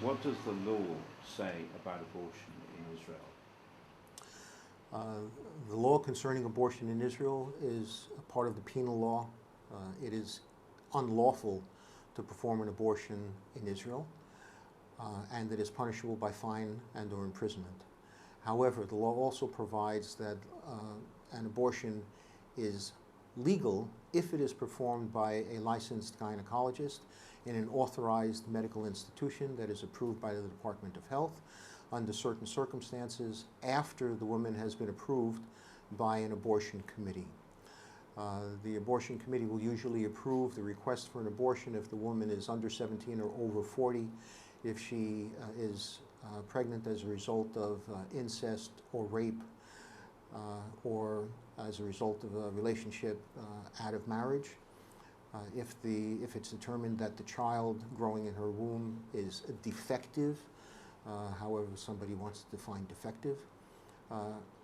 What does the law say about abortion in Israel? The law concerning abortion in Israel is a part of the penal law. It is unlawful to perform an abortion in Israel, and it is punishable by fine and or imprisonment. However, the law also provides that an abortion is legal if it is performed by a licensed gynecologist in an authorized medical institution that is approved by the Department of Health under certain circumstances after the woman has been approved by an abortion committee. The abortion committee will usually approve the request for an abortion if the woman is under 17 or over 40, if she is pregnant as a result of incest or rape, or as a result of a relationship out of marriage. If it's determined that the child growing in her womb is defective, however somebody wants to define defective,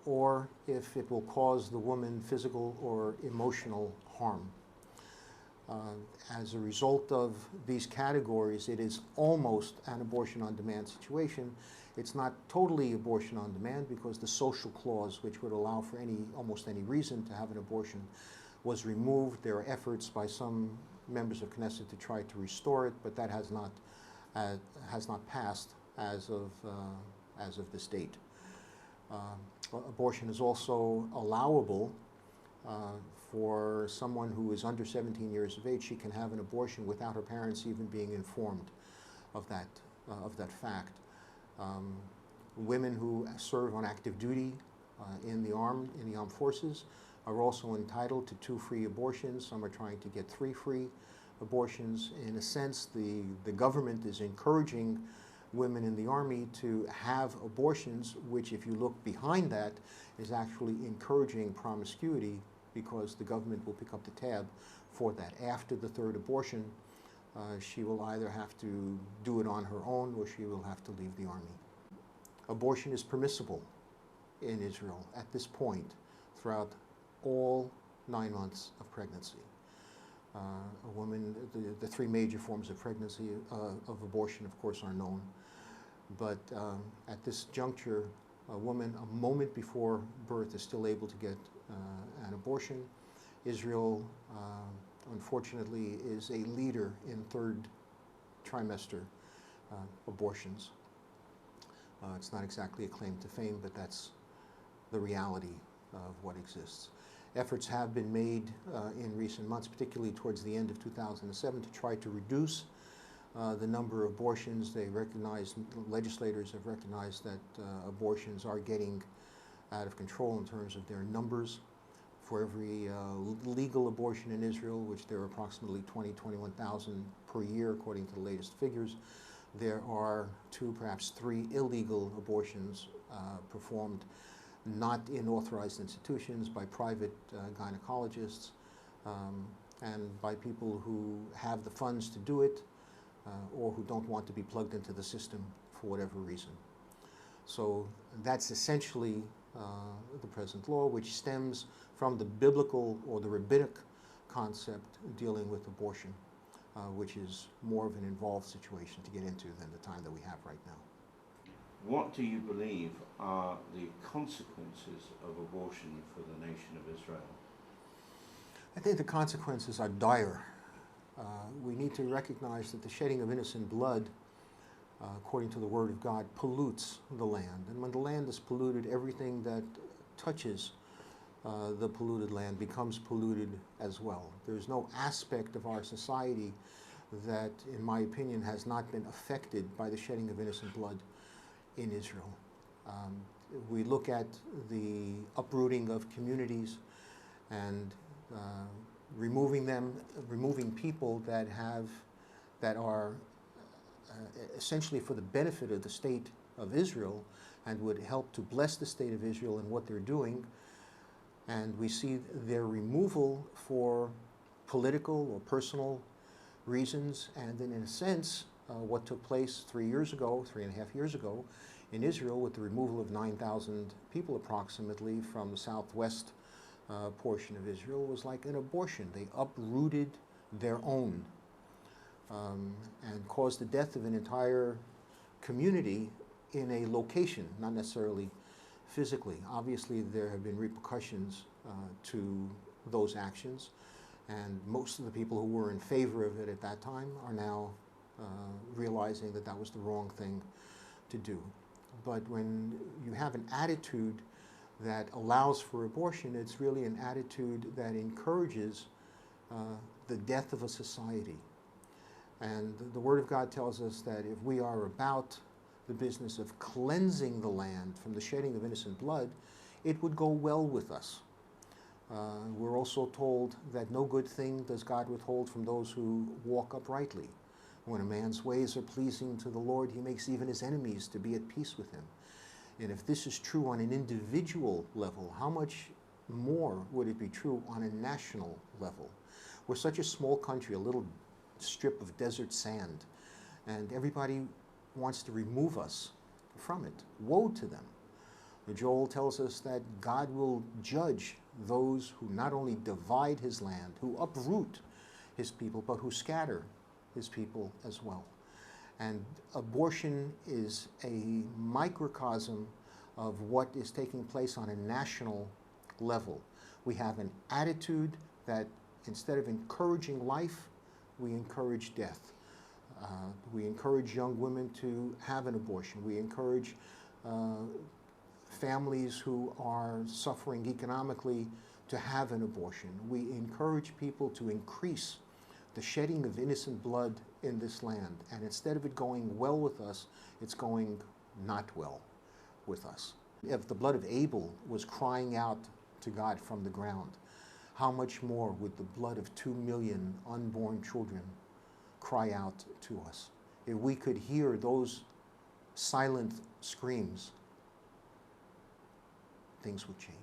or if it will cause the woman physical or emotional harm. As a result of these categories, it is almost an abortion on demand situation. It's not totally abortion on demand because the social clause, which would allow for almost any reason to have an abortion, was removed. There are efforts by some members of Knesset to try to restore it, but that has not passed as of this date. Abortion is also allowable for someone who is under 17 years of age. She can have an abortion without her parents even being informed of that fact. Women who serve on active duty in the armed forces are also entitled to 2 free abortions. Some are trying to get 3 free abortions. In a sense, the government is encouraging women in the Army to have abortions, which, if you look behind that, is actually encouraging promiscuity, because the government will pick up the tab for that. After the 3rd abortion, she will either have to do it on her own or she will have to leave the Army. Abortion is permissible in Israel at this point throughout all 9 months of pregnancy. A woman, the 3 major forms of pregnancy, of abortion, of course, are known. But at this juncture, a woman a moment before birth is still able to get an abortion. Israel, unfortunately, is a leader in 3rd trimester abortions. It's not exactly a claim to fame, but that's the reality of what exists. Efforts have been made in recent months, particularly towards the end of 2007, to try to reduce the number of abortions. Legislators have recognized that abortions are getting out of control in terms of their numbers. For every legal abortion in Israel, which there are approximately 21,000 per year according to the latest figures, there are 2, perhaps 3 illegal abortions performed not in authorized institutions, by private gynecologists, and by people who have the funds to do it, or who don't want to be plugged into the system for whatever reason. So that's essentially the present law, which stems from the biblical or the rabbinic concept dealing with abortion, which is more of an involved situation to get into than the time that we have right now. What do you believe are the consequences of abortion for the nation of Israel? I think the consequences are dire. We need to recognize that the shedding of innocent blood, according to the Word of God, pollutes the land. And when the land is polluted, everything that touches the polluted land becomes polluted as well. There's no aspect of our society that, in my opinion, has not been affected by the shedding of innocent blood in Israel. We look at the uprooting of communities and removing people that are essentially for the benefit of the state of Israel and would help to bless the state of Israel in what they're doing. And we see their removal for political or personal reasons. And then, in a sense, what took place 3.5 years ago in Israel with the removal of 9,000 people approximately from the southwest portion of Israel was like an abortion. They uprooted their own and caused the death of an entire community in a location, not necessarily physically. Obviously, there have been repercussions to those actions, and most of the people who were in favor of it at that time are now realizing that that was the wrong thing to do. But when you have an attitude that allows for abortion, it's really an attitude that encourages the death of a society. And the Word of God tells us that if we are about the business of cleansing the land from the shedding of innocent blood, it would go well with us. We're also told that no good thing does God withhold from those who walk uprightly. When a man's ways are pleasing to the Lord, he makes even his enemies to be at peace with him. And if this is true on an individual level, how much more would it be true on a national level? We're such a small country, a little strip of desert sand, and everybody wants to remove us from it. Woe to them. Joel tells us that God will judge those who not only divide his land, who uproot his people, but who scatter his people as well. And abortion is a microcosm of what is taking place on a national level. We have an attitude that instead of encouraging life, we encourage death. We encourage young women to have an abortion. We encourage families who are suffering economically to have an abortion. We encourage people to increase the shedding of innocent blood in this land. And instead of it going well with us, it's going not well with us. If the blood of Abel was crying out to God from the ground, how much more would the blood of 2 million unborn children cry out to us? If we could hear those silent screams, things would change.